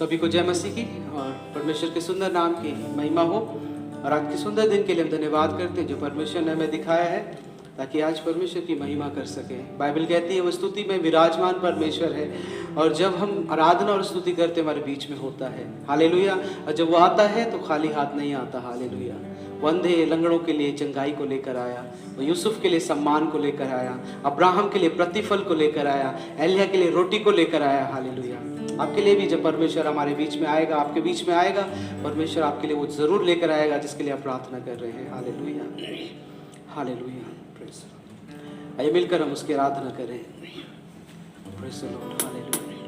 सभी को जय मसीह की और परमेश्वर के सुंदर नाम की महिमा हो। और आज के सुंदर दिन के लिए हम धन्यवाद करते हैं जो परमेश्वर ने हमें दिखाया है, ताकि आज परमेश्वर की महिमा कर सकें। बाइबल कहती है वो स्तुति में विराजमान परमेश्वर है, और जब हम आराधना और स्तुति करते हमारे बीच में होता है। हालेलुया। और जब वो आता है तो खाली हाथ नहीं आता। हालेलुया। वो अंधे लंगड़ों के लिए चंगाई को लेकर आया, वो यूसुफ के लिए सम्मान को लेकर आया, अब्राहम के लिए प्रतिफल को लेकर आया, एलिया के लिए रोटी को लेकर आया। हालेलुया। आपके लिए भी जब परमेश्वर हमारे बीच में आएगा, आपके बीच में आएगा, परमेश्वर आपके लिए वो जरूर लेकर आएगा जिसके लिए आप प्रार्थना कर रहे हैं। Hallelujah, hallelujah. Praise the Lord. आइए मिलकर हम उसकी आराधना करें। Praise the Lord. हालेलुया।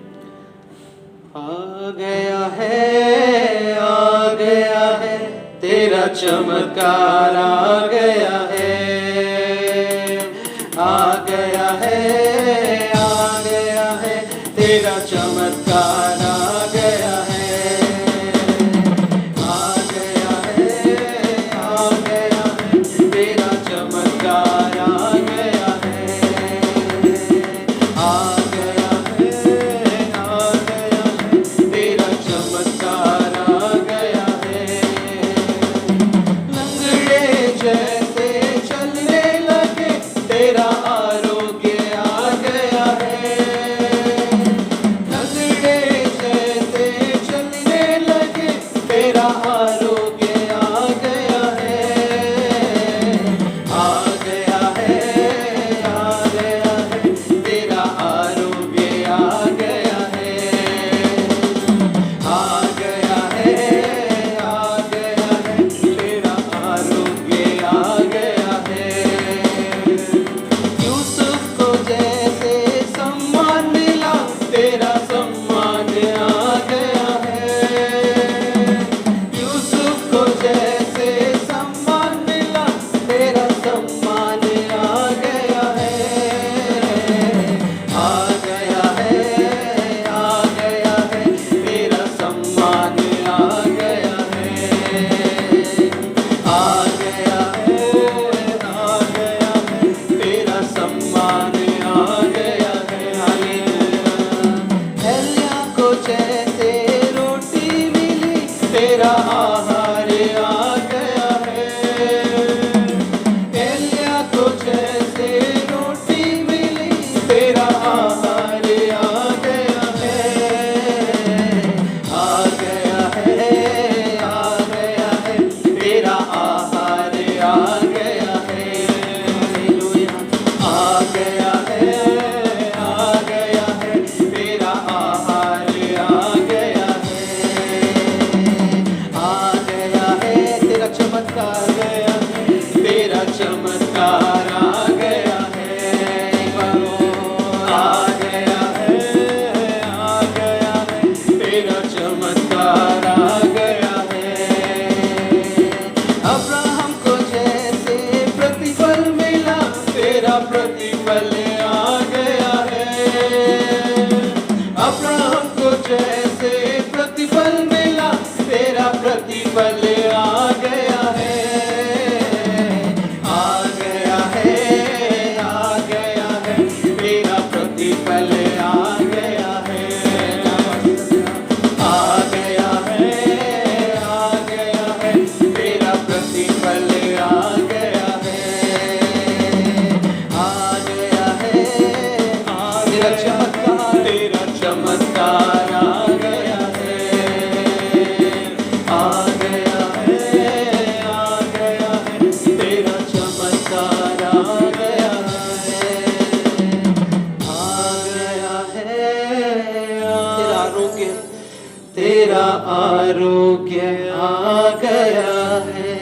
आ गया है तेरा चमत्कार, आ गया है, आ गया है, आ गया है तेरा चमत्कार, आ गया है, आ गया है, आ गया है तेरा चमत्कार, आ गया है, आ गया है, आ गया है तेरा चमत्कार, आ गया है। लंगड़े जैसे चलने लगे तेरा आरोग्य आ गया है, लंगड़े जैसे चलने लगे तेरा आरोग्य आ गया है, आ गया है, आ गया है तेरा आरोग्य आ गया है, आ गया है, आ गया है तेरा आरोग्य आ गया है। यूसुफ को जैसे सम्मान मिला तेरा सम्मान आ गया है, यूसुफ को जैसे सम्मान मिला तेरा सम्मान आ गया है, आ गया है, आ गया है तेरा सम्मान आ गया है, आ गया है, आ गया है तेरा सम्मान आ गया है। हालेलुया। एलिया को जैसे रोटी मिली तेरा आहार आ गया है, एलिया को जैसे रोटी मिली तेरा आहार आ गया है, आ गया है, आ गया है तेरा आहार आ गया है। हालेलुया। आ गया है, आ गया है तेरा आहार आ गया है, आ गया है तेरा चमत्कार गया है, तेरा चमत्कार आ गया है, आ गया है, आ गया है तेरा चमत्कार आ गया है। अब्राहम को जैसे प्रतिफल मिला तेरा प्रतिफल आ गया है, अब्राहम को जैसे प्रतिफल मिला तेरा प्रतिफल आ गया है, आ गया है, आ गया है तेरा प्रतिफल आ गया है, आ गया है, आ गया है तेरा प्रतिफल आ गया है, आ गया है, आ तेरा चमत्कार, तेरा चमत्कार आ गया है, आ गया है, आ गया है तेरा चमत्कार आ गया है, आ गया है, तेरा आरोग्य, तेरा आरोग्य आ गया है,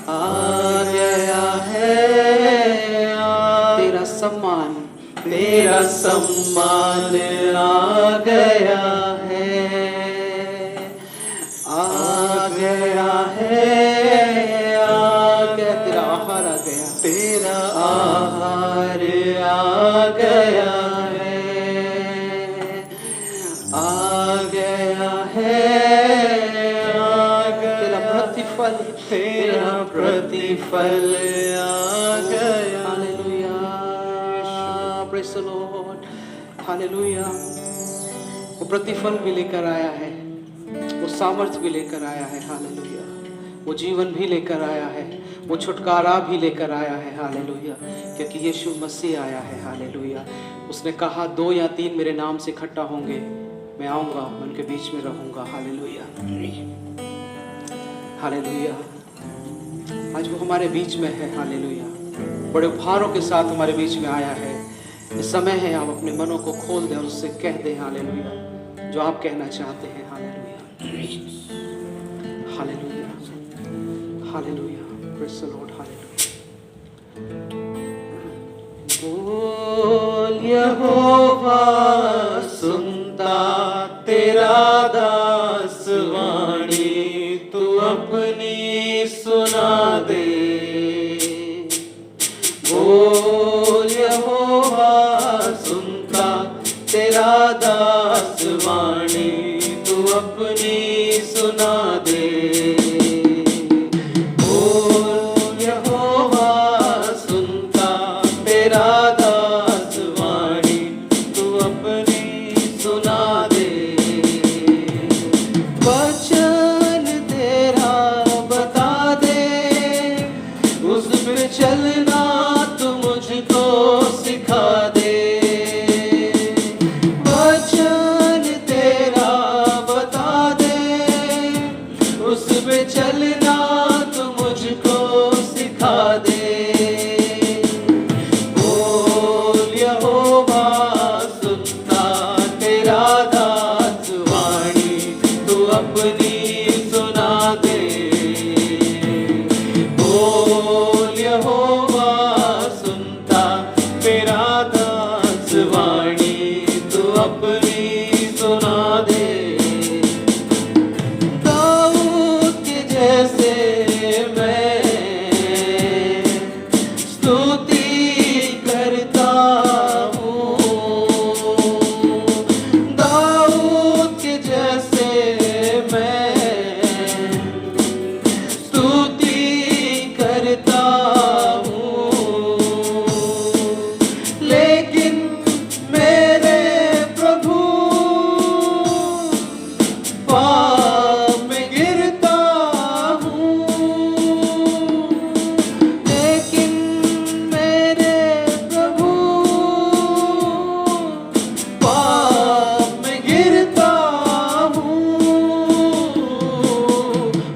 आ गया है, तेरा सम्मान, तेरा सम्मान आ गया है, आ गया है, आ गया तेरा आहार आ गया, तेरा आहार आ गया है, आ गया है, आ गया तेरा प्रतिफल, तेरा प्रतिफल आ गया। Hallelujah. Praise the Lord. Hallelujah. वो प्रतिफल भी लेकर आया है, वो सामर्थ्य भी लेकर आया है। हालेलुया। वो जीवन भी लेकर आया है, वो छुटकारा भी लेकर आया है। हालेलुया। क्योंकि यीशु मसीह आया है। हालेलुया। उसने कहा 2 या 3 मेरे नाम से इकट्ठा होंगे, मैं आऊंगा, मैं उनके बीच में रहूंगा। हालेलुया। हालेलुया। आज वो हमारे बीच में है। हालेलुया। बड़े उपहारों के साथ हमारे बीच में आया है। इस समय है आप अपने मनों को खोल दें और उससे कह दें हालेलुया जो आप कहना चाहते हैं। Hallelujah. Hallelujah. Hallelujah. Praise the Lord. Hallelujah. बोल यहोवा सुनता तेरा दास वाणी, तू अपनी सुना दे। बोल यहोवा सुनता तेरा दास वाणी, तू अपनी सुना दे। बोल यहोवा सुनता तेरा दास वाणी, तू अपनी सुना दे। वचन तेरा बता दे, उस पे चलना तू मुझको सिखा दे। वचन तेरा बता दे, उस पे चलना तू मुझको सिखा दे। बोल यहोवा सुनता तेरा दास वाणी, तू अपनी सुना दे। बोल यहोवा सुनता तेरा दास वाणी, तू अपनी सुना दे। दाऊद के जैसे मैं स्तुति करता हूँ, दाऊद के जैसे मैं स्तुति करता हूँ। लेकिन मेरे प्रभु पाप में गिरता हूँ। लेकिन मेरे प्रभु पाप में गिरता हूँ।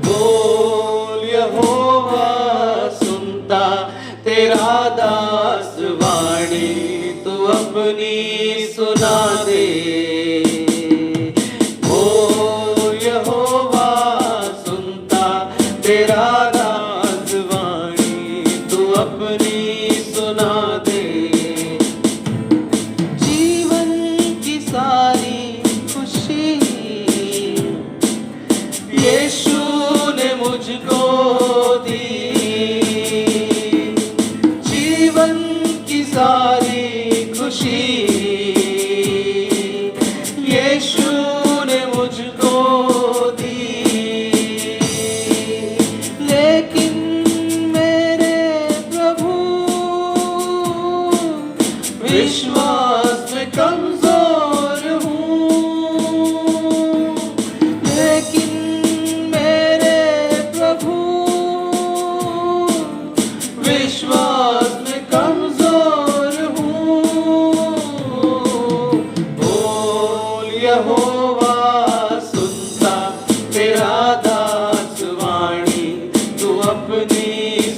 बोल यहोवा सुनता तेरा दास वाणी, तू अपनी सुना दे। बोल यहोवा सुनता तेरा दास वाणी, तू अपनी सुना दे। जीवन की सारी खुशी यीशु ने मुझको दी। जीवन की सारी खुशी यीशु ने मुझको दी। लेकिन मेरे प्रभु विश्वास में कमजोर हूँ। लेकिन मेरे प्रभु विश्वास में कमजोर हूँ। बोल यहोवा सुनता तेरा दास वाणी, तू अपनी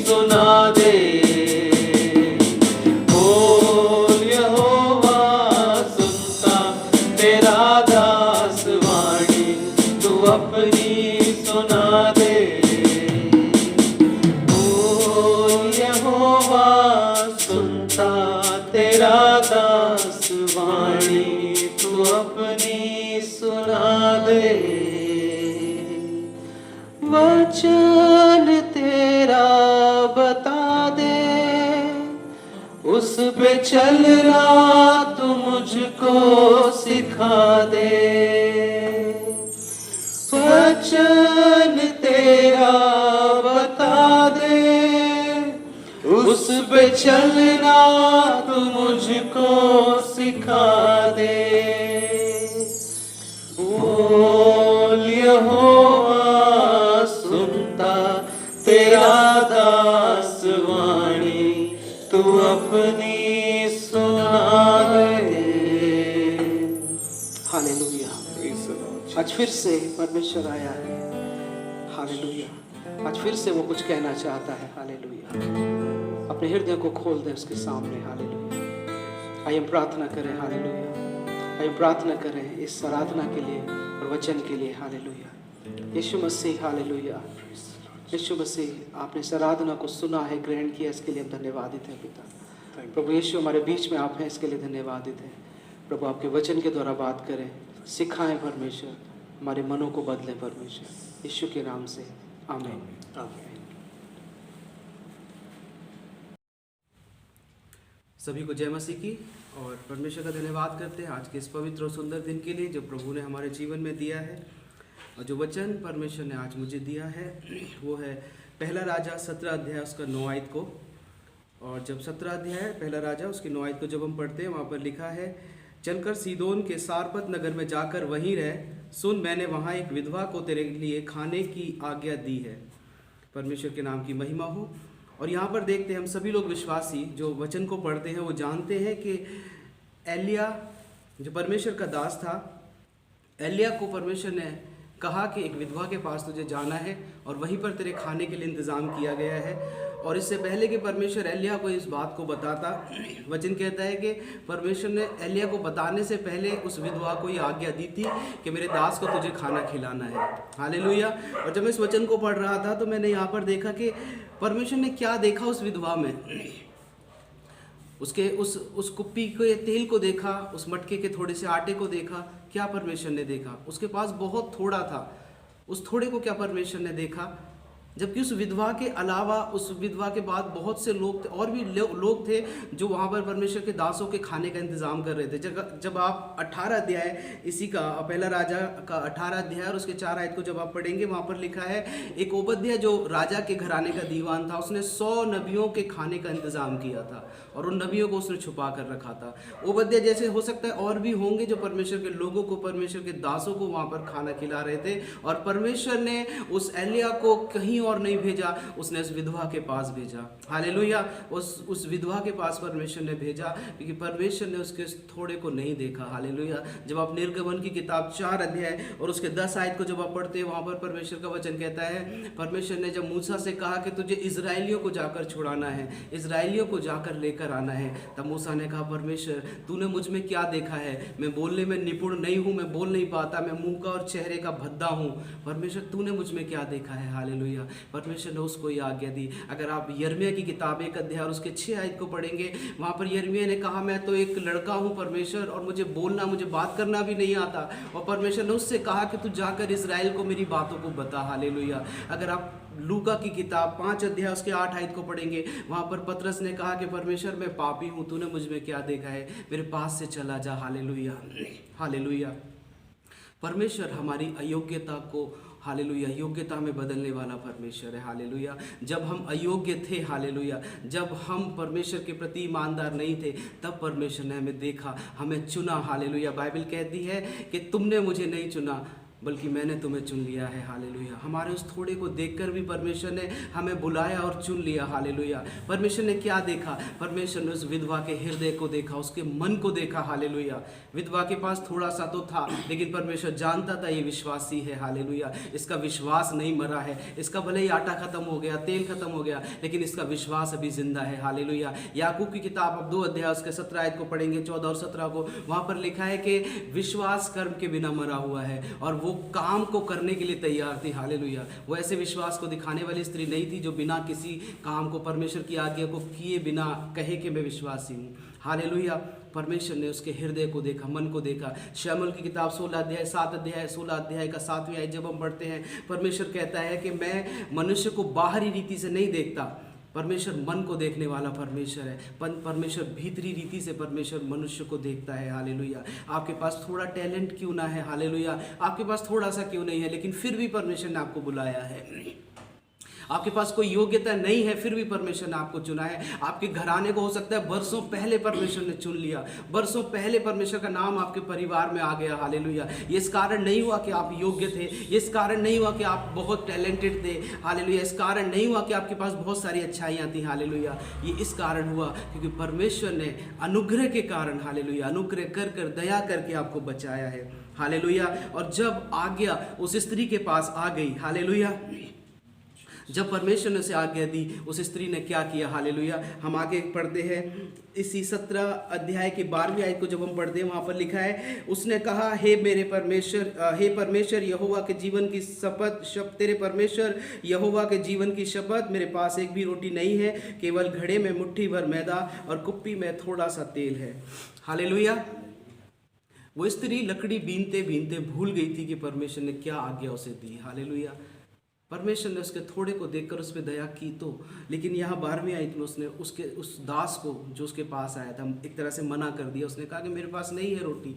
सुना दे। बोल यहोवा सुनता तेरा दास वाणी, तू अपनी सुना दे। बोल यहोवा सुनता तेरा दास वाणी, तू अपनी सुना दे। वचन तेरा बता दे, उस पे चलना तू मुझको सिखा दे। वचन तेरा बता दे, उस पे चलना तू मुझको सिखा दे। आज फिर से परमेश्वर आया है, हालेलुया। आज फिर से वो कुछ कहना चाहता है, हालेलुया। अपने हृदय को खोल दें उसके सामने, हालेलुया। आइए हम प्रार्थना करें, हालेलुया। आइए प्रार्थना करें इस आराधना के लिए और वचन के लिए, हालेलुया। यीशु मसीह, हालेलुया। यीशु मसीह, आपने इस आराधना को सुना है, ग्रहण किया, इसके लिए हम धन्यवादित हैं पिता। प्रभु यीशु, हमारे बीच में आप हैं, इसके लिए धन्यवादित हैं प्रभु। आपके वचन के द्वारा बात करें, सिखाएं परमेश्वर, हमारे मनों को बदलें परमेश्वर, यीशु के नाम से, आमीन। सभी को जय मसीह की, और परमेश्वर का धन्यवाद करते हैं आज के इस पवित्र और सुंदर दिन के लिए जो प्रभु ने हमारे जीवन में दिया है। और जो वचन परमेश्वर ने आज मुझे दिया है वो है पहला राजा 17 अध्याय उसका 9 आयत को। और जब 17 अध्याय पहला राजा उसकी 9 आयत को जब हम पढ़ते हैं, वहाँ पर लिखा है, चलकर सीदोन के सारपत नगर में जाकर वहीं रह, सुन मैंने वहाँ एक विधवा को तेरे लिए खाने की आज्ञा दी है। परमेश्वर के नाम की महिमा हो। और यहाँ पर देखते हैं, हम सभी लोग विश्वासी जो वचन को पढ़ते हैं वो जानते हैं कि एलिया जो परमेश्वर का दास था, एलिया को परमेश्वर ने कहा कि एक विधवा के पास तुझे जाना है और वहीं पर तेरे खाने के लिए इंतज़ाम किया गया है। और इससे पहले कि परमेश्वर एलिया को इस बात को बताता, वचन कहता है कि परमेश्वर ने एलिया को बताने से पहले उस विधवा को ये आज्ञा दी थी कि मेरे दास को तुझे खाना खिलाना है, हालेलुया। और जब मैं इस वचन को पढ़ रहा था तो मैंने यहाँ पर देखा कि परमेश्वर ने क्या देखा उस विधवा में। उसके उस कुप्पी के तेल को देखा, उस मटके के थोड़े से आटे को देखा। क्या परमेश्वर ने देखा? उसके पास बहुत थोड़ा था। उस थोड़े को क्या परमेश्वर ने देखा? जबकि उस विधवा के अलावा, उस विधवा के बाद बहुत से लोग थे, और भी लोग थे जो वहाँ पर परमेश्वर के दासों के खाने का इंतजाम कर रहे थे। जब आप 18 अध्याय इसी का पहला राजा का 18 अध्याय और उसके 4 आयत को जब आप पढ़ेंगे, वहाँ पर लिखा है, एक ओबद्याह जो राजा के घराने का दीवान था, उसने 100 नबियों के खाने का इंतजाम किया था और उन नबियों को उसने छुपा कर रखा था। ओबद्याह जैसे हो सकता है और भी होंगे जो परमेश्वर के लोगों को, परमेश्वर के दासों को वहाँ पर खाना खिला रहे थे। और परमेश्वर ने उस एलिया को कहीं और नहीं भेजा, उसने उस विधवा के पास भेजा, हालेलुया। उस विधवा के पास परमेश्वर ने भेजा क्योंकि परमेश्वर ने उसके थोड़े को नहीं देखा, हालेलुया। जब आप निर्गमन की किताब 4 अध्याय और उसके 10 आयत को जब आप पढ़ते हैं, वहाँ पर परमेश्वर का वचन कहता है, परमेश्वर ने जब मूसा से कहा कि तुझे इजराइलियों को जाकर छुड़ाना है, इजराइलियों को जाकर लेकर आना है, तब मूसा ने कहा, परमेश्वर तूने मुझ में क्या देखा है? मैं बोलने में निपुण नहीं हूँ, मैं बोल नहीं पाता, मैं मुंह का और चेहरे का भद्दा हूँ। परमेश्वर तूने मुझ में क्या देखा है, हालेलुया। परमेश्वर ने उसको ये आज्ञा दी। अगर आप यिर्मयाह की किताब 1 अध्याय और उसके 6 आयत को पढ़ेंगे, वहाँ पर यिर्मयाह ने कहा, मैं तो एक लड़का हूँ परमेश्वर, और मुझे बात करना भी नहीं आता। और परमेश्वर ने उससे कहा कि तू जाकर इजराइल को मेरी बातों को बता, हालेलुया। अगर आप लूका की किताब 5 अध्याय उसके 8 आयत को पढ़ेंगे, वहाँ पर पतरस ने कहा कि परमेश्वर मैं पापी हूँ, तूने मुझ में क्या देखा है? मेरे पास से चला जा, हालेलुया, हालेलुया। परमेश्वर हमारी अयोग्यता को, हालेलुया, योग्यता में बदलने वाला परमेश्वर है, हालेलुया। जब हम अयोग्य थे, हालेलुया, जब हम परमेश्वर के प्रति ईमानदार नहीं थे, तब परमेश्वर ने हमें देखा, हमें चुना, हालेलुया। बाइबल कहती है कि तुमने मुझे नहीं चुना बल्कि मैंने तुम्हें चुन लिया है, हालेलुया। हमारे उस थोड़े को देखकर भी परमेश्वर ने हमें बुलाया और चुन लिया, हालेलुया। परमेश्वर ने क्या देखा? परमेश्वर ने उस विधवा के हृदय को देखा, उसके मन को देखा, हालेलुया। विधवा के पास थोड़ा सा तो था, लेकिन परमेश्वर जानता था ये विश्वासी है, हालेलुया। इसका विश्वास नहीं मरा है, इसका भले ही आटा खत्म हो गया, तेल खत्म हो गया, लेकिन इसका विश्वास अभी जिंदा है, हालेलुया। याकूब की किताब अब 2 अध्याय उसके 17 आयत को पढ़ेंगे, 14 और 17 को, वहाँ पर लिखा है कि विश्वास कर्म के बिना मरा हुआ है और वो काम को करने के लिए तैयार थी, हालेलुया। वो ऐसे विश्वास को दिखाने वाली स्त्री नहीं थी जो बिना किसी काम को, परमेश्वर की आज्ञा को किए बिना कहे कि मैं विश्वासी हूँ, हालेलुया। परमेश्वर ने उसके हृदय को देखा, मन को देखा। शमूएल की किताब 16 अध्याय 16 अध्याय का 7वीं आयत जब हम पढ़ते हैं, परमेश्वर कहता है कि मैं मनुष्य को बाहरी रीति से नहीं देखता, परमेश्वर मन को देखने वाला परमेश्वर है। परमेश्वर भीतरी रीति से परमेश्वर मनुष्य को देखता है, हालेलुया। आपके पास थोड़ा टैलेंट क्यों ना है, हालेलुया, आपके पास थोड़ा सा क्यों नहीं है, लेकिन फिर भी परमेश्वर ने आपको बुलाया है। आपके पास कोई योग्यता नहीं है, फिर भी परमेश्वर ने आपको चुना है। आपके घराने को हो सकता है बरसों पहले परमेश्वर ने चुन लिया, बरसों पहले परमेश्वर का नाम आपके परिवार में आ गया। हालेलुया। ये इस कारण नहीं हुआ कि आप योग्य थे, ये इस कारण नहीं हुआ कि आप बहुत टैलेंटेड थे। हालेलुया। इस कारण नहीं हुआ कि आपके पास बहुत सारी अच्छाइयाँ थी। हालेलुया। ये इस कारण हुआ क्योंकि परमेश्वर ने अनुग्रह के कारण, हालेलुया, अनुग्रह कर कर दया करके आपको बचाया है। हालेलुया। और जब आज्ञा उस स्त्री के पास आ गई, हालेलुया, जब परमेश्वर ने उसे आज्ञा दी, उस स्त्री ने क्या किया। हालेलुया। हम आगे पढ़ते हैं इसी 17 अध्याय की 12वीं आयत को जब हम पढ़ते हैं, वहाँ पर लिखा है, उसने कहा, हे परमेश्वर यहोवा के जीवन की शपथ, तेरे परमेश्वर यहोवा के जीवन की शपथ, मेरे पास एक भी रोटी नहीं है, केवल घड़े में मुट्ठी भर मैदा और कुप्पी में थोड़ा सा तेल है। हालेलुया। वो स्त्री लकड़ी बीनते बीनते भूल गई थी कि परमेश्वर ने क्या आज्ञा उसे दी। हालेलुया। परमेश्वर ने उसके थोड़े को देखकर उस पर दया की तो, लेकिन यहाँ 12वीं आयत में उसने उस दास को जो उसके पास आया था एक तरह से मना कर दिया। उसने कहा कि मेरे पास नहीं है रोटी,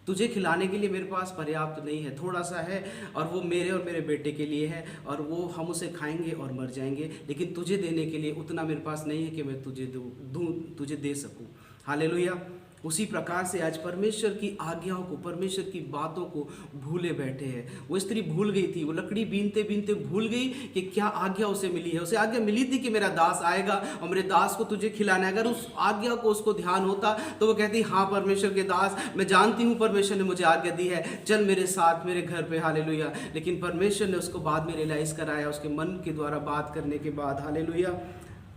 तुझे खिलाने के लिए मेरे पास पर्याप्त नहीं है, थोड़ा सा है और वो मेरे और मेरे बेटे के लिए है और वो हम उसे खाएंगे और मर जाएंगे, लेकिन तुझे देने के लिए उतना मेरे पास नहीं है कि मैं तुझे दे सकूँ। हालेलुया। उसी प्रकार से आज परमेश्वर की आज्ञाओं को, परमेश्वर की बातों को भूले बैठे हैं। वो स्त्री भूल गई थी, वो लकड़ी बीनते बीनते भूल गई कि क्या आज्ञा उसे मिली है। उसे आज्ञा मिली थी कि मेरा दास आएगा और मेरे दास को तुझे खिलाना है। अगर उस आज्ञा को उसको ध्यान होता तो वो कहती, हाँ परमेश्वर के दास, मैं जानती हूँ परमेश्वर ने मुझे आज्ञा दी है, चल मेरे साथ मेरे घर पे। हालेलुया। लेकिन परमेश्वर ने उसको बाद में रियलाइज कराया, उसके मन के द्वारा बात करने के बाद। हालेलुया।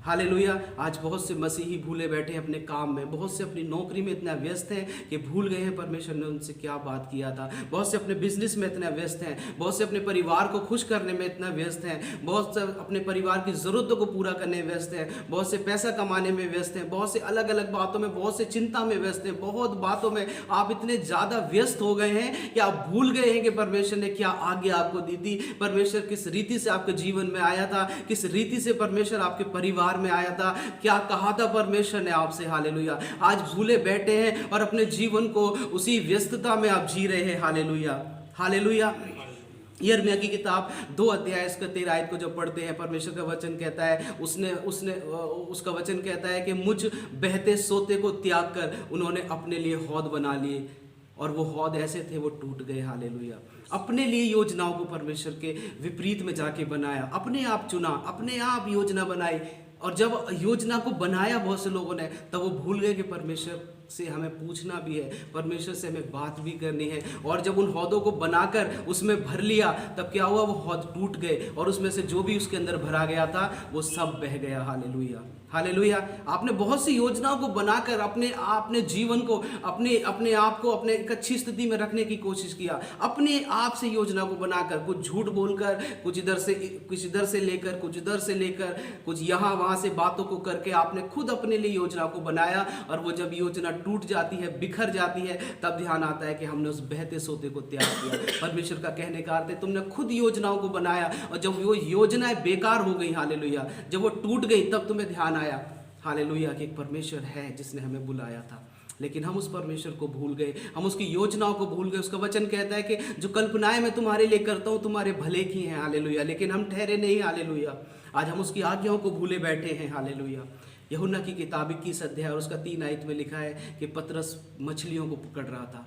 हालेलुया। आज बहुत से मसीही भूले बैठे हैं अपने काम में, बहुत से अपनी नौकरी में इतना व्यस्त हैं कि भूल गए हैं परमेश्वर ने उनसे क्या बात किया था। बहुत से अपने बिजनेस में इतना व्यस्त हैं, बहुत से अपने परिवार को खुश करने में इतना व्यस्त हैं, बहुत से अपने परिवार की ज़रूरतों को पूरा करने में व्यस्त हैं, बहुत से पैसा कमाने में व्यस्त हैं, बहुत से अलग अलग बातों में, बहुत से चिंता में व्यस्त हैं, बहुत बातों में आप इतने ज़्यादा व्यस्त हो गए हैं कि आप भूल गए हैं कि परमेश्वर ने क्या आज्ञा आपको दी थी, परमेश्वर किस रीति से आपके जीवन में आया था, किस रीति से परमेश्वर आपके परिवार में आया था, क्या कहा था परमेश्वर ने आपसे। हालेलुया। आज भूले बैठे हैं और अपने जीवन को उसी व्यस्तता में आप जी रहे हैं। हालेलुया। हालेलुया। यिर्मयाह की किताब 2 अध्याय इसका 13 आयत को जब पढ़ते हैं, परमेश्वर का वचन कहता है, उसका वचन कहता है कि मुझ बहते सोते को त्याग कर उन्होंने अपने लिए हौद बना लिए और वो हौद ऐसे थे वो टूट गए। हालेलुया। अपने लिए योजनाओं को परमेश्वर के विपरीत में जाके बनाया, अपने आप चुना, अपने आप योजना बनाई और जब योजना को बनाया बहुत से लोगों ने, तब वो भूल गए कि परमेश्वर से हमें पूछना भी है, परमेश्वर से हमें बात भी करनी है। और जब उन हौदों को बनाकर उसमें भर लिया, तब क्या हुआ, वो हौद टूट गए और उसमें से जो भी उसके अंदर भरा गया था वो सब बह गया। हालेलुया। हालेलुया। आपने बहुत सी योजनाओं को बनाकर अपने जीवन को, अपने आप को अपने एक अच्छी स्थिति में रखने की कोशिश किया, अपने आप से योजना को बनाकर, कुछ झूठ बोलकर, कुछ इधर से लेकर कुछ यहाँ वहाँ से बातों को करके आपने खुद अपने लिए योजना को बनाया और वो जब योजना टूट जाती है, बिखर जाती है, तब ध्यान आता है कि हमने उस बहते सोते को त्याग किया। परमेश्वर का कहने का अर्थ है तुमने खुद योजनाओं को बनाया और जब वो योजनाएं बेकार हो गई, हालेलुया, जब वो टूट गई, तब तुम्हें ध्यान आया, हालेलुया, कि एक परमेश्वर है जिसने हमें बुलाया था। लेकिन हम उस परमेश्वर को भूल गए, हम उसकी योजनाओं को भूल गए। उसका वचन कहता है कि जो कल्पनाएं मैं तुम्हारे लिए करता हूँ तुम्हारे भले की हैं, हालेलुया, लेकिन हम ठहरे नहीं। हालेलुया। आज हम उसकी आज्ञाओं को भूले बैठे हैं। हालेलुया। यूहन्ना की किताब 21 अध्याय और उसका 3 आयत में लिखा है कि पतरस मछलियों को पकड़ रहा था।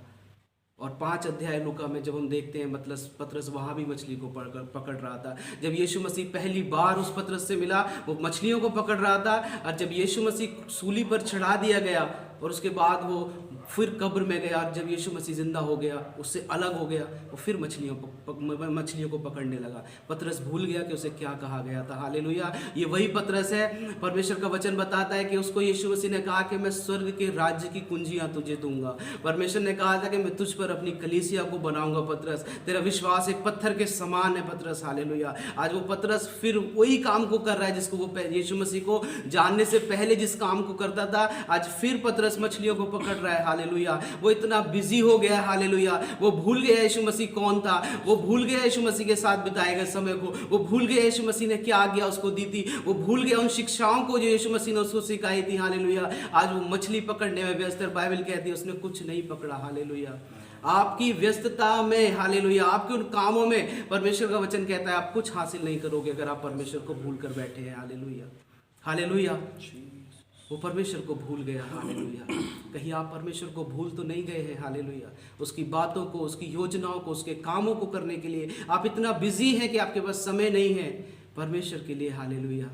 और 5 अध्याय लूका में जब हम देखते हैं पतरस वहाँ भी मछली को पकड़ रहा था। जब यीशु मसीह पहली बार उस पतरस से मिला, वो मछलियों को पकड़ रहा था। और जब यीशु मसीह सूली पर चढ़ा दिया गया और उसके बाद वो फिर कब्र में गया, और जब यीशु मसीह जिंदा हो गया, उससे अलग हो गया, वो फिर मछलियों को पकड़ने लगा। पतरस भूल गया कि उसे क्या कहा गया था। हालेलुया। ये वही पतरस है। परमेश्वर का वचन बताता है कि उसको यीशु मसीह ने कहा कि मैं स्वर्ग के राज्य की कुंजियां तुझे दूंगा। परमेश्वर ने कहा था कि मैं तुझ पर अपनी कलीसिया को बनाऊंगा। पतरस, तेरा विश्वास एक पत्थर के समान है। पतरस, हालेलुया। आज वो पतरस फिर वही काम को कर रहा है जिसको वो यीशु मसीह को जानने से पहले जिस काम को करता था, आज फिर पतरस मछलियों को पकड़ रहा है। हालेलुया। वो इतना बिजी हो गया, हालेलुया, वो भूल गया यीशु मसीह कौन था, वो भूल गया यीशु मसीह के साथ बिताए गए समय को, वो भूल गया यीशु मसीह ने क्या आज्ञा उसको दी थी, वो भूल गया उन शिक्षाओं को जो यीशु मसीह ने उसको सिखाई थी। हालेलुया। आज वो मछली पकड़ने में व्यस्त है। बाइबल कहती है उसने कुछ नहीं पकड़ा। हालेलुया। आपकी व्यस्तता में, हालेलुया, आपके उन कामों में परमेश्वर का वचन कहता है आप कुछ हासिल नहीं करोगे अगर आप परमेश्वर को भूल कर बैठे हैं। Hallelujah, hallelujah. वो परमेश्वर को भूल गया। हालेलुया। कहीं आप परमेश्वर को भूल तो नहीं गए हैं? हालेलुया। उसकी बातों को, उसकी योजनाओं को, उसके कामों को करने के लिए आप इतना बिजी हैं कि आपके पास समय नहीं है परमेश्वर के लिए। हालेलुया।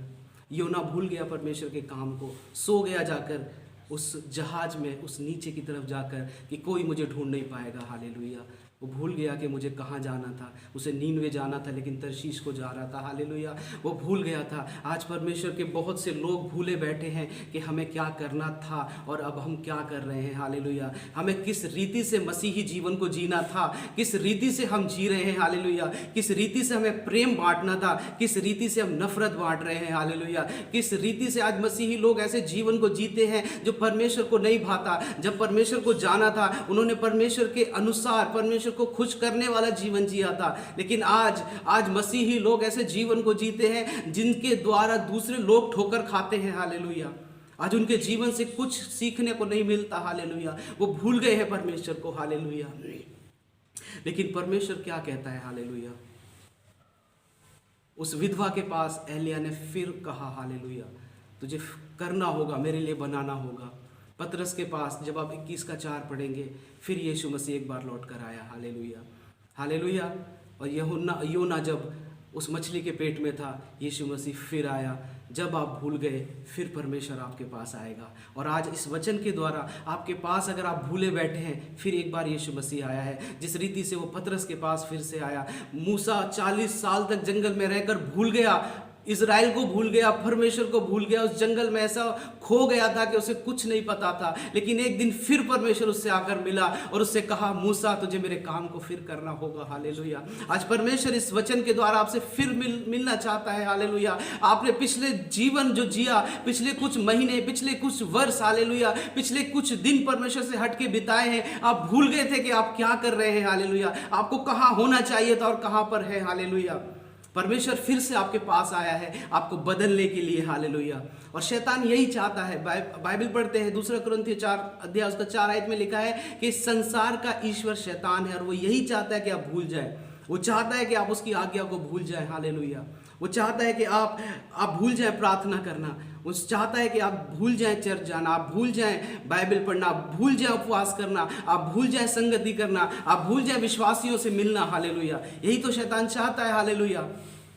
योना भूल गया परमेश्वर के काम को, सो गया जाकर उस जहाज में, उस नीचे की तरफ जाकर कि कोई मुझे ढूंढ नहीं पाएगा। हालेलुया। वो भूल गया कि मुझे कहाँ जाना था। उसे नीनवे जाना था लेकिन तर्शीश को जा रहा था। हालेलुया। वो भूल गया था। आज परमेश्वर के बहुत से लोग भूले बैठे हैं कि हमें क्या करना था और अब हम क्या कर रहे हैं। हालेलुया। हमें किस रीति से मसीही जीवन को जीना था, किस रीति से हम जी रहे हैं। हालेलुया। किस रीति से हमें प्रेम बांटना था, किस रीति से हम नफरत बांट रहे हैं। हालेलुया। किस रीति से आज मसीही लोग ऐसे जीवन को जीते हैं जो परमेश्वर को नहीं भाता। जब परमेश्वर को जाना था उन्होंने परमेश्वर के अनुसार, परमेश्वर को खुश करने वाला जीवन जिया था, लेकिन आज मसीही लोग ऐसे जीवन को जीते हैं जिनके द्वारा दूसरे लोग ठोकर खाते हैं। हालेलुया। आज उनके जीवन से कुछ सीखने को नहीं मिलता। हालेलुया। वो भूल गए हैं परमेश्वर को। हालेलुया। लेकिन परमेश्वर क्या कहता है? हालेलुया। उस विधवा के पास एलिया ने फिर कहा, हालेलुया, तुझे करना होगा, मेरे लिए बनाना होगा। पतरस के पास जब आप 21 का 4 पढ़ेंगे, फिर यीशु मसीह एक बार लौट कर आया। Hallelujah, hallelujah. और योना जब उस मछली के पेट में था, यीशु मसीह फिर आया। जब आप भूल गए फिर परमेश्वर आपके पास आएगा। और आज इस वचन के द्वारा आपके पास अगर आप भूले बैठे हैं, फिर एक बार यीशु मसीह आया है। जिस रीति से वो पतरस के पास फिर से आया। मूसा 40 साल तक जंगल में रहकर भूल गया, इज़राइल को भूल गया, परमेश्वर को भूल गया। उस जंगल में ऐसा खो गया था कि उसे कुछ नहीं पता था। लेकिन एक दिन फिर परमेश्वर उससे आकर मिला और उससे कहा, मूसा तुझे मेरे काम को फिर करना होगा। हालेलुया। आज परमेश्वर इस वचन के द्वारा आपसे फिर मिलना चाहता है। हालेलुया। आपने पिछले जीवन जो जिया, पिछले कुछ महीने, पिछले कुछ वर्ष, हालेलुया, पिछले कुछ दिन परमेश्वर से हट के बिताए हैं। आप भूल गए थे कि आप क्या कर रहे हैं। हालेलुया। आपको कहाँ होना चाहिए था और कहाँ पर है। हालेलुया। परमेश्वर फिर से आपके पास आया है आपको बदलने के लिए। हालेलुया। और शैतान यही चाहता है। बाइबल पढ़ते हैं 2 कुरिन्थियों 4 अध्याय उसका 4 आयत में लिखा है कि संसार का ईश्वर शैतान है और वो यही चाहता है कि आप भूल जाएं। वो चाहता है कि आप उसकी आज्ञा को भूल जाएं। हालेलुया। वो चाहता है कि आप भूल जाएं प्रार्थना करना। वो चाहता है कि आप भूल जाएं चर्च जाना, आप भूल जाएं बाइबल पढ़ना, आप भूल जाएं उपवास करना, आप भूल जाएं संगति करना, आप भूल जाएं विश्वासियों से मिलना। हालेलुया। यही तो शैतान चाहता है। हालेलुया।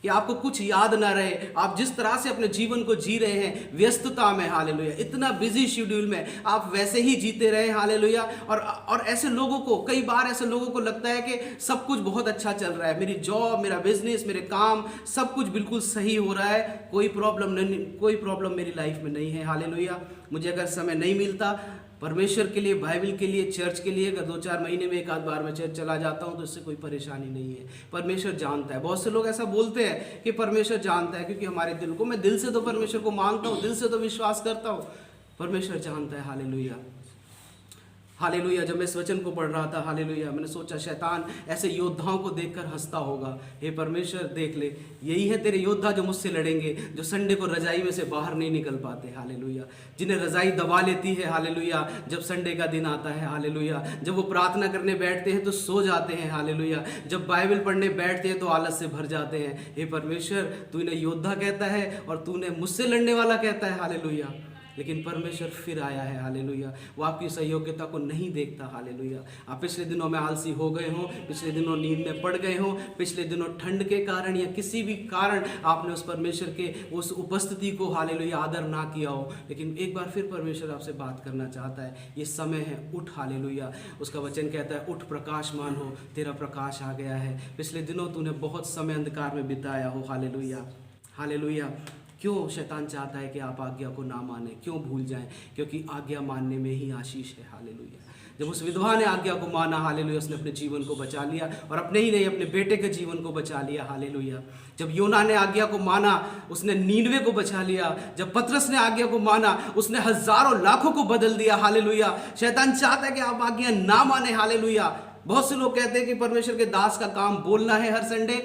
कि आपको कुछ याद ना रहे, आप जिस तरह से अपने जीवन को जी रहे हैं व्यस्तता में, हालेलुया, इतना बिजी शेड्यूल में आप वैसे ही जीते रहे। हालेलुया। और ऐसे लोगों को, कई बार ऐसे लोगों को लगता है कि सब कुछ बहुत अच्छा चल रहा है, मेरी जॉब, मेरा बिजनेस, मेरे काम, सब कुछ बिल्कुल सही हो रहा है, कोई प्रॉब्लम मेरी लाइफ में नहीं है। हालेलुया। मुझे अगर समय नहीं मिलता परमेश्वर के लिए, बाइबल के लिए, चर्च के लिए, अगर 2-4 महीने में एक आध बार मैं चर्च चला जाता हूं तो इससे कोई परेशानी नहीं है। परमेश्वर जानता है। बहुत से लोग ऐसा बोलते हैं कि परमेश्वर जानता है, क्योंकि हमारे दिल को, मैं दिल से तो परमेश्वर को मानता हूं, दिल से तो विश्वास करता हूं, परमेश्वर जानता है। हालेलुया। हालेलुया। जब मैं इस वचन को पढ़ रहा था, हालेलुया, मैंने सोचा शैतान ऐसे योद्धाओं को देखकर हंसता होगा। हे परमेश्वर देख ले, यही है तेरे योद्धा जो मुझसे लड़ेंगे, जो संडे को रजाई में से बाहर नहीं निकल पाते। हालेलुया। जिन्हें रजाई दबा लेती है। हालेलुया। जब संडे का दिन आता है। हालेलुया। जब वो प्रार्थना करने बैठते हैं तो सो जाते हैं। हालेलुया। जब बाइबल पढ़ने बैठते हैं तो आलस से भर जाते हैं। हे परमेश्वर, तूने योद्धा कहता है और तूने मुझसे लड़ने वाला कहता है। हालेलुया। लेकिन परमेश्वर फिर आया है। हालेलुया। वो आपकी सहयोग्यता को नहीं देखता। हालेलुया। आप पिछले दिनों में आलसी हो गए हो, पिछले दिनों नींद में पड़ गए हो, पिछले दिनों ठंड के कारण या किसी भी कारण आपने उस परमेश्वर के उस उपस्थिति को, हालेलुया, आदर ना किया हो, लेकिन एक बार फिर परमेश्वर आपसे बात करना चाहता है। ये समय है, उठ। हालेलुया। उसका वचन कहता है, उठ प्रकाशमान हो, तेरा प्रकाश आ गया है। पिछले दिनों तूने बहुत समय अंधकार में बिताया हो। हालेलुया। हालेलुया। क्यों शैतान चाहता है कि आप आज्ञा को ना माने, क्यों भूल जाएं? क्योंकि आज्ञा मानने में ही आशीष है। हालेलुया। जब उस विधवा ने आज्ञा को माना, हालेलुया, उसने अपने जीवन को बचा लिया और अपने ही नहीं, अपने बेटे के जीवन को बचा लिया। हालेलुया। जब योना ने आज्ञा को माना, उसने नीनवे को बचा लिया। जब पतरस ने आज्ञा को माना, उसने हजारों लाखों को बदल दिया। हालेलुया। शैतान चाहता है कि आप आज्ञा ना माने। हालेलुया। बहुत से लोग कहते हैं कि परमेश्वर के दास का काम बोलना है हर संडे,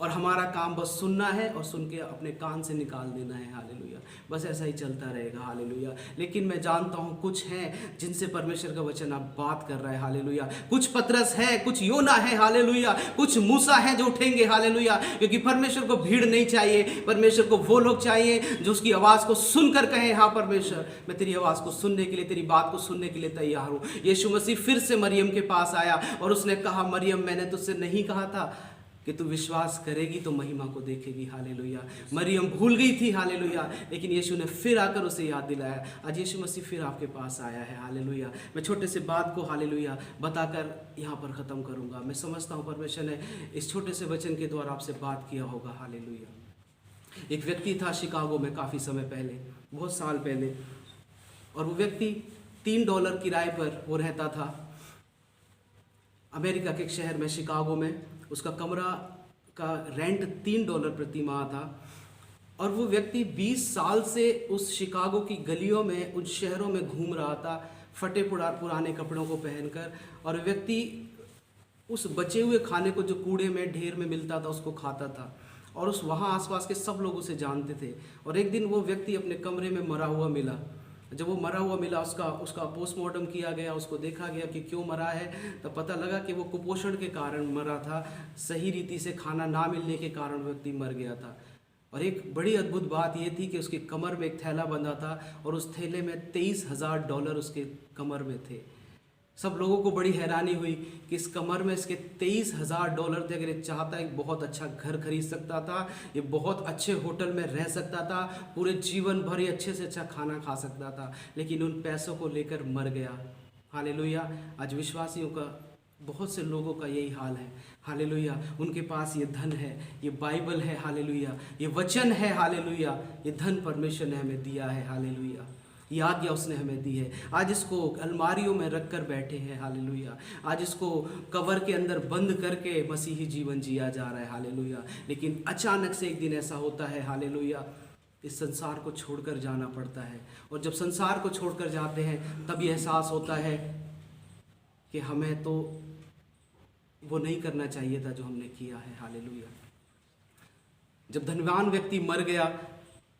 और हमारा काम बस सुनना है और सुन के अपने कान से निकाल देना है। हालेलुया। बस ऐसा ही चलता रहेगा। हालेलुया। लेकिन मैं जानता हूँ कुछ हैं जिनसे परमेश्वर का वचन आप बात कर रहा है। हालेलुया। कुछ पतरस है, कुछ योना है। हालेलुया। कुछ मूसा है जो उठेंगे। हालेलुया। क्योंकि परमेश्वर को भीड़ नहीं चाहिए, परमेश्वर को वो लोग चाहिए जो उसकी आवाज़ को सुनकर कहें, हाँ परमेश्वर मैं तेरी आवाज़ को सुनने के लिए, तेरी बात को सुनने के लिए तैयार हूँ। यीशु मसीह फिर से मरियम के पास आया और उसने कहा, मरियम मैंने तुझसे नहीं कहा था कि तू विश्वास करेगी तो महिमा को देखेगी। हालेलुया। मरियम भूल गई थी। हालेलुया। लेकिन यीशु ने फिर आकर उसे याद दिलाया। आज यीशु मसीह फिर आपके पास आया है। हालेलुया। मैं छोटे से बात को हालेलुया बताकर यहाँ पर ख़त्म करूँगा। मैं समझता हूँ परमेश्वर ने इस छोटे से वचन के द्वारा आपसे बात किया होगा। हालेलुया। एक व्यक्ति था शिकागो में काफ़ी समय पहले, बहुत साल पहले, और वो व्यक्ति $3 किराए पर वो रहता था अमेरिका के एक शहर में, शिकागो में। उसका कमरा का रेंट $3 प्रति माह था। और वो व्यक्ति 20 साल से उस शिकागो की गलियों में, उन शहरों में घूम रहा था, फटे पुराने कपड़ों को पहनकर। और व्यक्ति उस बचे हुए खाने को जो कूड़े में ढेर में मिलता था उसको खाता था। और उस वहाँ आसपास के सब लोग उसे जानते थे। और एक दिन वो व्यक्ति अपने कमरे में मरा हुआ मिला। जब वो मरा हुआ मिला, उसका पोस्टमार्टम किया गया, उसको देखा गया कि क्यों मरा है, तब पता लगा कि वो कुपोषण के कारण मरा था। सही रीति से खाना ना मिलने के कारण व्यक्ति मर गया था। और एक बड़ी अद्भुत बात ये थी कि उसकी कमर में एक थैला बंधा था और उस थैले में $23,000 उसके कमर में थे। सब लोगों को बड़ी हैरानी हुई कि इस कमर में इसके $23,000 थे। अगर ये चाहता एक बहुत अच्छा घर खरीद सकता था, ये बहुत अच्छे होटल में रह सकता था, पूरे जीवन भर ये अच्छे से अच्छा खाना खा सकता था, लेकिन उन पैसों को लेकर मर गया। हालेलुया। आज विश्वासियों का, बहुत से लोगों का यही हाल है। हालेलुया। उनके पास ये धन है, ये बाइबल है। हालेलुया। ये वचन है। हालेलुया। ये धन परमेश्वर ने हमें दिया है। हालेलुया। ये आज्ञा उसने हमें दी है। आज इसको अलमारियों में रख कर बैठे हैं। हालेलुया। आज इसको कवर के अंदर बंद करके मसीही जीवन जिया जा रहा है। हालेलुया। लेकिन अचानक से एक दिन ऐसा होता है, हालेलुया, इस संसार को छोड़कर जाना पड़ता है। और जब संसार को छोड़कर जाते हैं तब ये एहसास होता है कि हमें तो वो नहीं करना चाहिए था जो हमने किया है। हालेलुया। जब धनवान व्यक्ति मर गया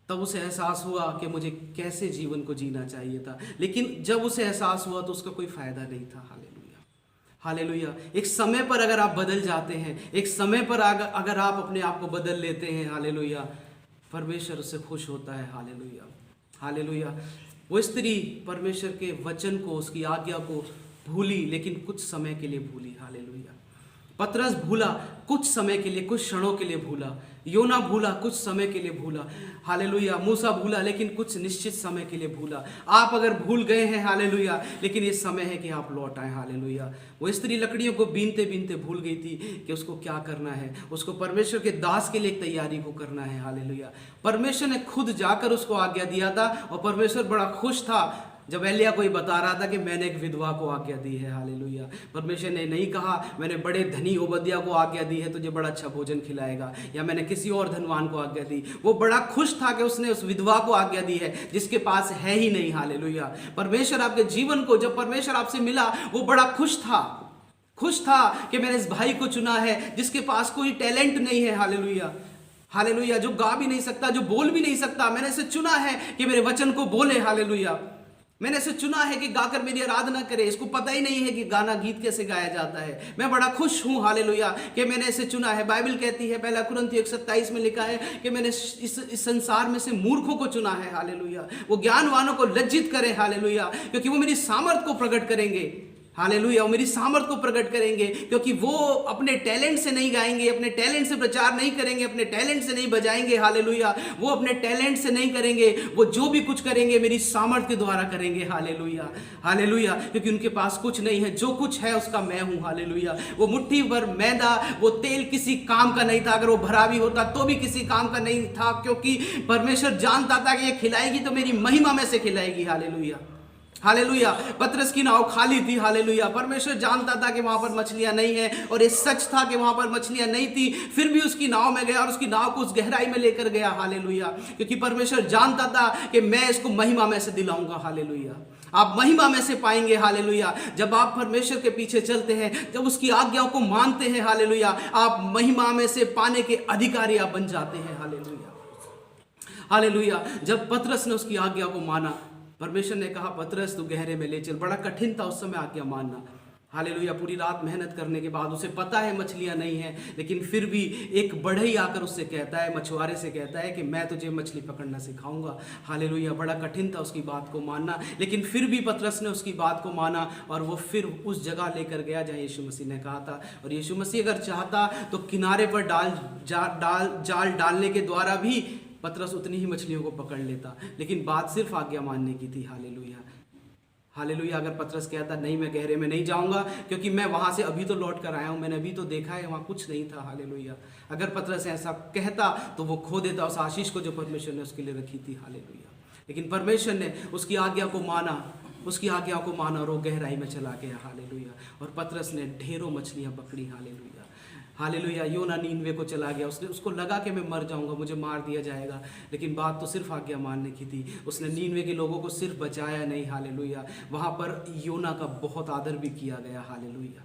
तब उसे एहसास हुआ कि मुझे कैसे जीवन को जीना चाहिए था। लेकिन जब उसे एहसास हुआ तो उसका कोई फ़ायदा नहीं था। हालेलुया। हालेलुया। एक समय पर अगर आप बदल जाते हैं, एक समय पर अगर आप अपने आप को बदल लेते हैं, हालेलुया, परमेश्वर उससे खुश होता है। हालेलुया। हालेलुया। वो स्त्री परमेश्वर के वचन को, उसकी आज्ञा को भूली, लेकिन कुछ समय के लिए भूली। हालेलुया। पतरस भूला कुछ समय के लिए, कुछ क्षणों के लिए भूला। योना भूला, कुछ समय के लिए भूला। हालेलुया। मूसा भूला, लेकिन कुछ निश्चित समय के लिए भूला। आप अगर भूल गए हैं, हालेलुया, लेकिन ये समय है कि आप लौट आए। हालेलुया। वो स्त्री लकड़ियों को बीनते बीनते भूल गई थी कि उसको क्या करना है। उसको परमेश्वर के दास के लिए एक तैयारी को करना है। हालेलुया। परमेश्वर ने खुद जाकर उसको आज्ञा दिया था और परमेश्वर बड़ा खुश था जब एलिया को ही बता रहा था कि मैंने एक विधवा को आज्ञा दी है। हालेलुया। परमेश्वर ने नहीं कहा मैंने बड़े धनी ओबद्याह को आज्ञा दी है, तुझे बड़ा अच्छा भोजन खिलाएगा, या मैंने किसी और धनवान को आज्ञा दी। वो बड़ा खुश था कि उसने उस विधवा को आज्ञा दी है जिसके पास है ही नहीं। हालेलुया। परमेश्वर आपके जीवन को, जब परमेश्वर आपसे मिला, वो बड़ा खुश था कि मैंने इस भाई को चुना है जिसके पास कोई टैलेंट नहीं है। हालेलुया। हालेलुया। जो गा भी नहीं सकता, जो बोल भी नहीं सकता, मैंने इसे चुना है कि मेरे वचन को बोले। हालेलुया। मैंने इसे चुना है कि गाकर मेरी आराधना करे। इसको पता ही नहीं है कि गाना, गीत कैसे गाया जाता है। मैं बड़ा खुश हूँ, हालेलुया, कि मैंने इसे चुना है। बाइबल कहती है, 1 कुरिन्थियों 1:27 में लिखा है कि मैंने इस संसार में से मूर्खों को चुना है। हालेलुया। वो ज्ञानवानों को लज्जित करे। हालेलुया। क्योंकि वो मेरी सामर्थ को प्रकट करेंगे। हालेलुया। वो मेरी सामर्थ को प्रकट करेंगे, क्योंकि वो अपने टैलेंट से नहीं गाएंगे, अपने टैलेंट से प्रचार नहीं करेंगे, अपने टैलेंट से नहीं बजाएंगे। हालेलुया। वो अपने टैलेंट से नहीं करेंगे, वो जो भी कुछ करेंगे मेरी सामर्थ के द्वारा करेंगे। हालेलुया। हालेलुया। क्योंकि उनके पास कुछ नहीं है, जो कुछ है उसका मैं हूँ। हालेलुया। वो मुट्ठी भर मैदा, वो तेल किसी काम का नहीं था। अगर वो भरा भी होता तो भी किसी काम का नहीं था, क्योंकि परमेश्वर जानता था कि ये खिलाएगी तो मेरी महिमा में से खिलाएगी। हालेलुया। हालेलुया। पतरस की नाव खाली थी। हालेलुया। परमेश्वर जानता था कि वहां पर मछलियां नहीं है, और ये सच था कि वहां पर मछलियां नहीं थी, फिर भी उसकी नाव में गया और उसकी नाव को उस गहराई में लेकर गया। हालेलुया। क्योंकि परमेश्वर जानता था कि मैं इसको महिमा में से दिलाऊंगा। हालेलुया। आप महिमा में से पाएंगे हालेलुया। जब आप परमेश्वर के पीछे चलते हैं, जब उसकी आज्ञाओं को मानते हैं हालेलुया, आप महिमा में से पाने के अधिकारी आप बन जाते हैं हालेलुया, हालेलुया। जब पतरस ने उसकी आज्ञा को माना, परमेश्वर ने कहा पतरस तू गहरे में ले चल। बड़ा कठिन था उस समय आज्ञा मानना हालेलुया। पूरी रात मेहनत करने के बाद उसे पता है मछलियां नहीं है, लेकिन फिर भी एक बढ़ई आकर उससे कहता है, मछुआरे से कहता है कि मैं तुझे मछली पकड़ना सिखाऊंगा हालेलुया। बड़ा कठिन था उसकी बात को मानना, लेकिन फिर भी पतरस ने उसकी बात को माना और वो फिर उस जगह लेकर गया जहाँ यीशु मसीह ने कहा था। और यीशु मसीह अगर चाहता तो किनारे पर जाल डालने के द्वारा भी पतरस उतनी ही मछलियों को पकड़ लेता, लेकिन बात सिर्फ आज्ञा मानने की थी हालेलुया, हालेलुया। अगर पतरस कहता नहीं मैं गहरे में नहीं जाऊंगा क्योंकि मैं वहां से अभी तो लौट कर आया हूं, मैंने अभी तो देखा है वहां कुछ नहीं था हालेलुया, अगर पतरस ऐसा कहता तो वो खो देता उस आशीष को जो परमेश्वर ने उसके लिए रखी थी हालेलुया। लेकिन परमेश्वर ने उसकी आज्ञा को माना, उसकी आज्ञा को माना और वो गहराई में चला गया हालेलुया। और पतरस ने ढेरों मछलियां पकड़ी हालेलुया, हालेलुया। योना नीनवे को चला गया, उसको लगा कि मैं मर जाऊंगा, मुझे मार दिया जाएगा, लेकिन बात तो सिर्फ आज्ञा मानने की थी। उसने नीनवे के लोगों को सिर्फ बचाया नहीं हालेलुया, वहां पर योना का बहुत आदर भी किया गया हालेलुया,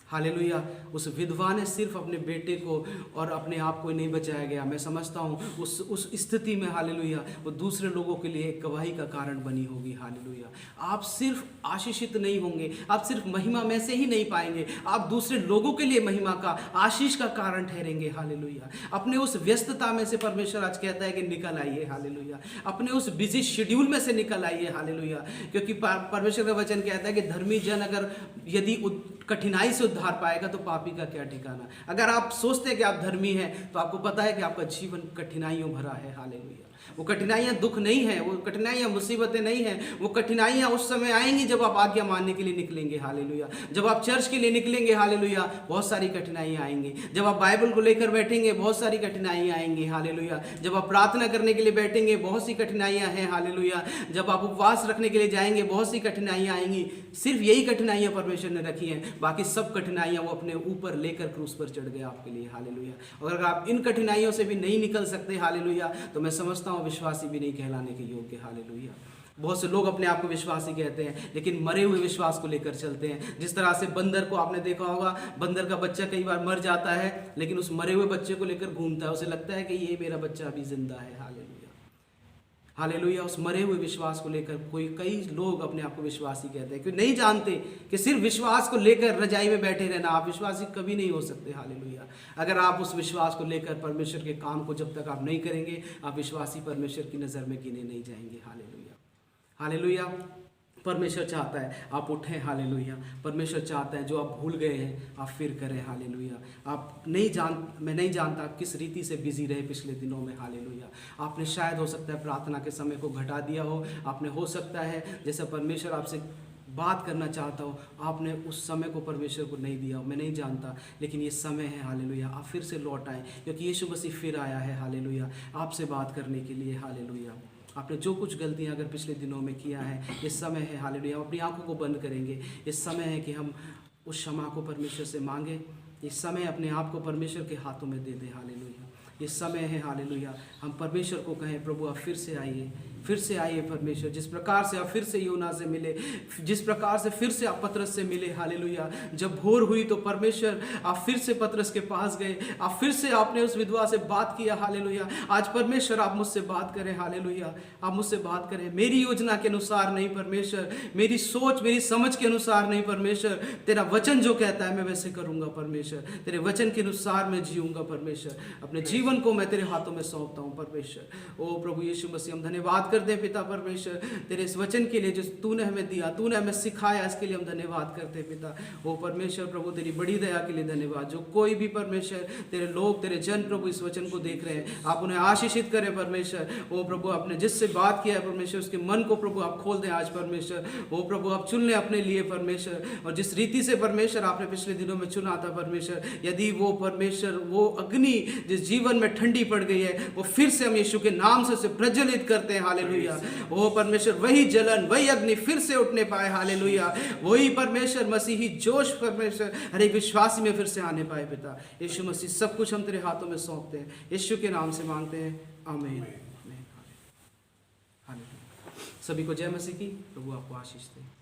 हालेलुया। उस विधवा ने सिर्फ अपने बेटे को और अपने आप को नहीं बचाया गया। मैं समझता हूँ उस स्थिति में हालेलुया वो दूसरे लोगों के लिए एक गवाही का कारण बनी होगी हालेलुया। आप सिर्फ आशीषित नहीं होंगे, आप सिर्फ महिमा में से ही नहीं पाएंगे, आप दूसरे लोगों के लिए महिमा का, आशीष का कारण ठहरेंगे हालेलुया। अपने उस व्यस्तता में से परमेश्वर आज कहता है कि निकल आइए हालेलुया, अपने उस बिजी शेड्यूल में से निकल आइए हालेलुया। क्योंकि परमेश्वर का वचन कहता है कि धर्मी जन अगर यदि कठिनाई से उद्धार पाएगा तो पापी का क्या ठिकाना। अगर आप सोचते हैं कि आप धर्मी हैं तो आपको पता है कि आपका जीवन कठिनाइयों भरा है हालेलुया। वो कठिनाइयाँ दुख नहीं है, वो कठिनाइयाँ मुसीबतें नहीं हैं, वो कठिनाइयाँ उस समय आएंगी जब आप आज्ञा मानने के लिए निकलेंगे हालेलुया। जब आप चर्च के लिए निकलेंगे हालेलुया बहुत सारी कठिनाइयाँ आएंगी। जब आप बाइबल को लेकर बैठेंगे बहुत सारी कठिनाइयाँ आएंगी हालेलुया। जब आप प्रार्थना करने के लिए बैठेंगे बहुत सी कठिनाइयाँ हैं हालेलुया। जब आप उपवास रखने के लिए जाएंगे बहुत सी कठिनाइयाँ आएंगी। सिर्फ यही कठिनाइयाँ परमेश्वर ने रखी हैं, बाकी सब कठिनाइयाँ वो अपने ऊपर लेकर क्रूस पर चढ़ गया आपके लिए हालेलुया। और अगर आप इन कठिनाइयों से भी नहीं निकल सकते हालेलुया तो मैं समझता हूँ विश्वासी भी नहीं कहलाने के योग्य हालेलुया। बहुत से लोग अपने आप को विश्वासी कहते हैं लेकिन मरे हुए विश्वास को लेकर चलते हैं। जिस तरह से बंदर को आपने देखा होगा, बंदर का बच्चा कई बार मर जाता है लेकिन उस मरे हुए बच्चे को लेकर घूमता है, उसे लगता है कि ये मेरा बच्चा अभी जिंदा है हालेलुया, हालेलुया। उस मरे हुए विश्वास को लेकर कई लोग अपने आप को विश्वासी कहते हैं, क्योंकि नहीं जानते कि सिर्फ विश्वास को लेकर रजाई में बैठे रहना, आप विश्वासी कभी नहीं हो सकते हालेलुया। अगर आप उस विश्वास को लेकर परमेश्वर के काम को जब तक आप नहीं करेंगे, आप विश्वासी परमेश्वर की नज़र में गिने नहीं जाएंगे हालेलुया, हालेलुया। परमेश्वर चाहता है आप उठें हालेलुया। परमेश्वर चाहता है जो आप भूल गए हैं आप फिर करें हालेलुया। मैं नहीं जानता आप किस रीति से बिजी रहे पिछले दिनों में हालेलुया। आपने शायद हो सकता है प्रार्थना के समय को घटा दिया हो, आपने हो सकता है जैसा परमेश्वर आपसे बात करना चाहता हो आपने उस समय को परमेश्वर को नहीं दिया हो, मैं नहीं जानता, लेकिन ये समय है हालेलुया आप फिर से लौट आए, क्योंकि यीशु मसीह फिर आया है हालेलुया आपसे बात करने के लिए हालेलुया। आपने जो कुछ गलतियां अगर पिछले दिनों में किया है, ये समय है हालेलुया हम अपनी आंखों को बंद करेंगे। इस समय है कि हम उस क्षमा को परमेश्वर से मांगे। इस समय अपने आप को परमेश्वर के हाथों में दे दें हालेलुया। ये समय है हालेलुया हम परमेश्वर को कहें प्रभु आप फिर से आइए, फिर से आइए परमेश्वर। जिस प्रकार से आप फिर से योना से मिले, जिस प्रकार से फिर से आप पतरस से मिले हालेलुया। जब भोर हुई तो परमेश्वर आप फिर से पतरस के पास गए, आप फिर से आपने उस विधवा से बात किया हालेलुया। आज परमेश्वर आप मुझसे बात करें हालेलुया, आप मुझसे बात करें। मेरी योजना के अनुसार नहीं परमेश्वर, मेरी सोच मेरी समझ के अनुसार नहीं परमेश्वर, तेरा वचन जो कहता है मैं वैसे करूँगा परमेश्वर। तेरे वचन के अनुसार मैं जीऊँगा परमेश्वर। अपने जीवन को मैं तेरे हाथों में सौंपता हूँ परमेश्वर। ओ प्रभु यीशु मसीह हम धन्यवाद करते हैं पिता परमेश्वर तेरे इस वचन के लिए जो तूने हमें दिया, तूने हमें सिखाया, इसके लिए हम धन्यवाद करते हैं पिता। ओ परमेश्वर प्रभु तेरी बड़ी दया के लिए धन्यवाद। जो कोई भी परमेश्वर तेरे लोग तेरे जन प्रभु इस वचन को देख रहे हैं आप उन्हें आशीषित करें परमेश्वर। ओ प्रभु आपने जिससे बात किया है परमेश्वर उसके मन को प्रभु आप खोल दें आज परमेश्वर। ओ प्रभु आप चुन लें अपने लिए परमेश्वर, और जिस रीति से परमेश्वर आपने पिछले दिनों में चुना था परमेश्वर, यदि वो परमेश्वर वो अग्नि जिस जीवन में ठंडी पड़ गई है वो फिर से हम यीशु के नाम से प्रज्वलित करते हैं हालेलुया। ओ परमेश्वर वही जलन वही अग्नि फिर से उठने पाए हालेलुया। वही परमेश्वर मसीही जोश परमेश्वर हर एक विश्वासी में फिर से आने पाए पिता यीशु मसीह। सब कुछ हम तेरे हाथों में सौंपते हैं, यीशु के नाम से मांगते हैं, आमीन। सभी को जय मसीह की। प्रभु आपको आशीष दे।